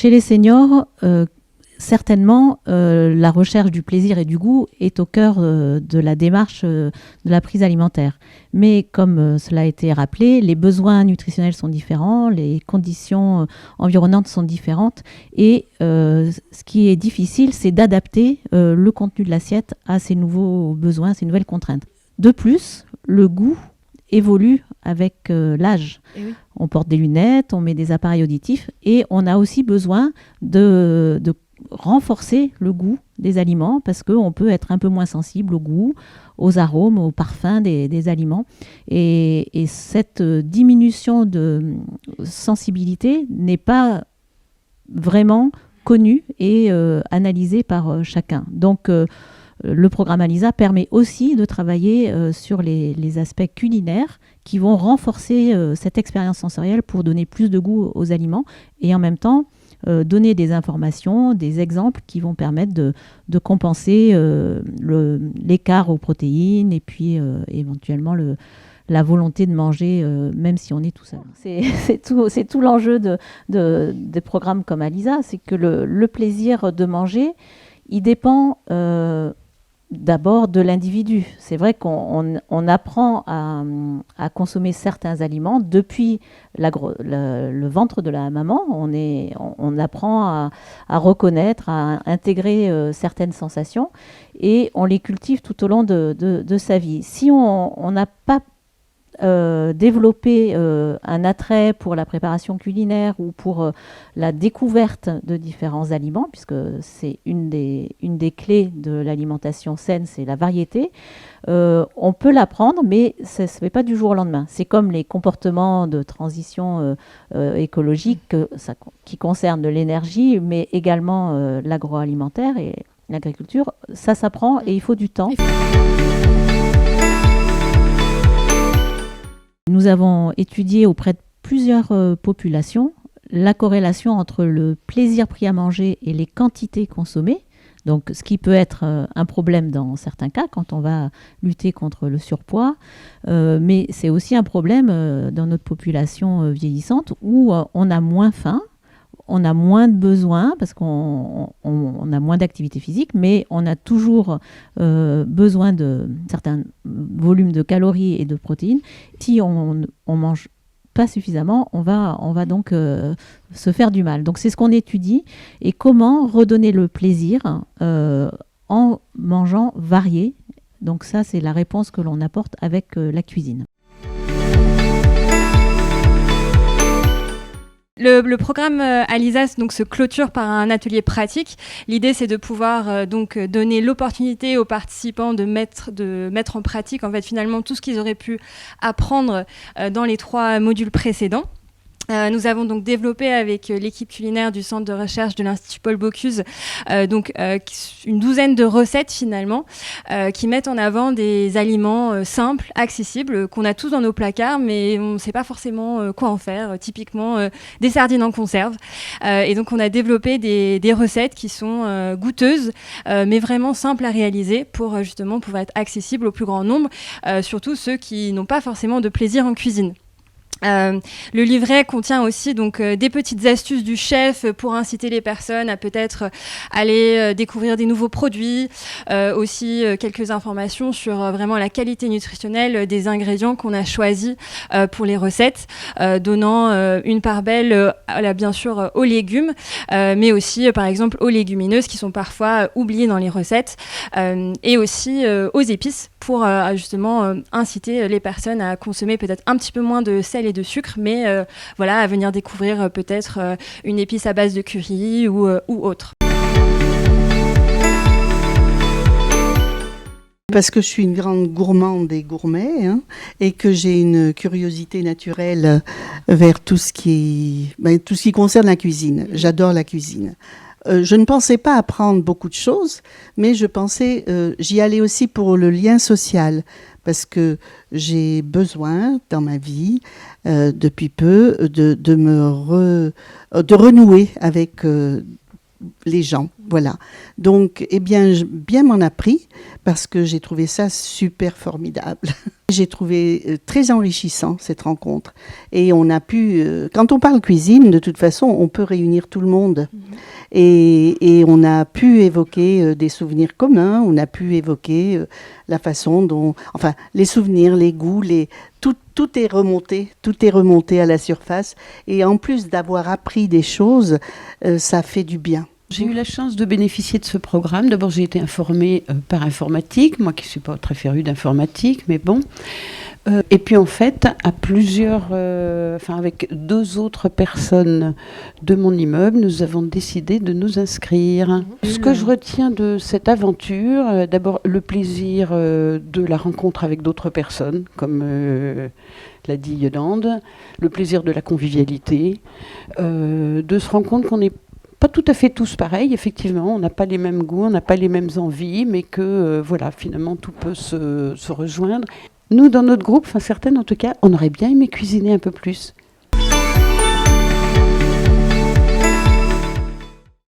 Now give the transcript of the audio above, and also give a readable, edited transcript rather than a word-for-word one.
Chez les seniors, certainement, la recherche du plaisir et du goût est au cœur de la démarche de la prise alimentaire. Mais comme cela a été rappelé, les besoins nutritionnels sont différents, les conditions environnantes sont différentes et ce qui est difficile, c'est d'adapter le contenu de l'assiette à ces nouveaux besoins, ces nouvelles contraintes. De plus, le goût évolue avec l'âge. Oui. On porte des lunettes, on met des appareils auditifs et on a aussi besoin de renforcer le goût des aliments parce qu'on peut être un peu moins sensible au goût, aux arômes, aux parfums des aliments. Et cette diminution de sensibilité n'est pas vraiment connue et analysée par chacun. Donc, le programme ALISA permet aussi de travailler sur les aspects culinaires qui vont renforcer cette expérience sensorielle pour donner plus de goût aux aliments et en même temps donner des informations, des exemples qui vont permettre de compenser l'écart aux protéines et puis éventuellement la volonté de manger même si on est tout seul. C'est tout l'enjeu des programmes comme ALISA, c'est que le plaisir de manger, il dépend d'abord de l'individu. C'est vrai qu'on apprend à consommer certains aliments depuis le ventre de la maman. On apprend à reconnaître, à intégrer certaines sensations et on les cultive tout au long de sa vie. Si on n'a pas développer un attrait pour la préparation culinaire ou pour la découverte de différents aliments, puisque c'est une des clés de l'alimentation saine, c'est la variété. On peut l'apprendre, mais ça ne se fait pas du jour au lendemain. C'est comme les comportements de transition écologique qui concernent l'énergie, mais également l'agroalimentaire et l'agriculture. Ça s'apprend et il faut du temps. Nous avons étudié auprès de plusieurs populations la corrélation entre le plaisir pris à manger et les quantités consommées. Donc, ce qui peut être un problème dans certains cas quand on va lutter contre le surpoids, mais c'est aussi un problème dans notre population vieillissante où on a moins faim, on a moins de besoins parce qu'on a moins d'activité physique, mais on a toujours besoin de certains volumes de calories et de protéines. Si on mange pas suffisamment, on va donc se faire du mal. Donc c'est ce qu'on étudie et comment redonner le plaisir en mangeant varié. Donc ça, c'est la réponse que l'on apporte avec la cuisine. Le programme ALISA donc, se clôture par un atelier pratique. L'idée, c'est de pouvoir donc donner l'opportunité aux participants de mettre en pratique en fait, finalement tout ce qu'ils auraient pu apprendre dans les 3 modules précédents. Nous avons donc développé avec l'équipe culinaire du centre de recherche de l'Institut Paul Bocuse une douzaine de recettes finalement qui mettent en avant des aliments simples, accessibles, qu'on a tous dans nos placards mais on ne sait pas forcément quoi en faire, typiquement des sardines en conserve. Et donc on a développé des recettes qui sont goûteuses mais vraiment simples à réaliser pour justement pouvoir être accessibles au plus grand nombre, surtout ceux qui n'ont pas forcément de plaisir en cuisine. Le livret contient aussi donc des petites astuces du chef pour inciter les personnes à peut-être aller découvrir des nouveaux produits, aussi quelques informations sur vraiment la qualité nutritionnelle des ingrédients qu'on a choisis pour les recettes, donnant une part belle bien sûr aux légumes, mais aussi par exemple aux légumineuses qui sont parfois oubliées dans les recettes, et aussi aux épices pour justement inciter les personnes à consommer peut-être un petit peu moins de sel et de sucre, mais voilà, à venir découvrir peut-être une épice à base de curry ou autre. Parce que je suis une grande gourmande et gourmet, et que j'ai une curiosité naturelle vers tout ce qui concerne la cuisine. J'adore la cuisine. Je ne pensais pas apprendre beaucoup de choses, mais je pensais, j'y allais aussi pour le lien social, parce que j'ai besoin dans ma vie, depuis peu, de renouer avec les gens, voilà. Donc, eh bien, bien m'en a pris parce que j'ai trouvé ça super formidable. J'ai trouvé très enrichissant cette rencontre. Et on a pu, quand on parle cuisine, de toute façon, on peut réunir tout le monde. Et on a pu évoquer des souvenirs communs, on a pu évoquer la façon dont, enfin, les souvenirs, les goûts, tout est remonté à la surface. Et en plus d'avoir appris des choses, ça fait du bien. J'ai eu la chance de bénéficier de ce programme. D'abord, j'ai été informée par informatique, moi qui ne suis pas très férue d'informatique, mais bon. Et puis en fait, à plusieurs, avec 2 autres personnes de mon immeuble, nous avons décidé de nous inscrire. Ce que je retiens de cette aventure, d'abord le plaisir de la rencontre avec d'autres personnes, comme l'a dit Yolande, le plaisir de la convivialité, de se rendre compte qu'on n'est pas tout à fait tous pareils, effectivement, on n'a pas les mêmes goûts, on n'a pas les mêmes envies, mais que finalement tout peut se rejoindre. Nous, dans notre groupe, certaines en tout cas, on aurait bien aimé cuisiner un peu plus.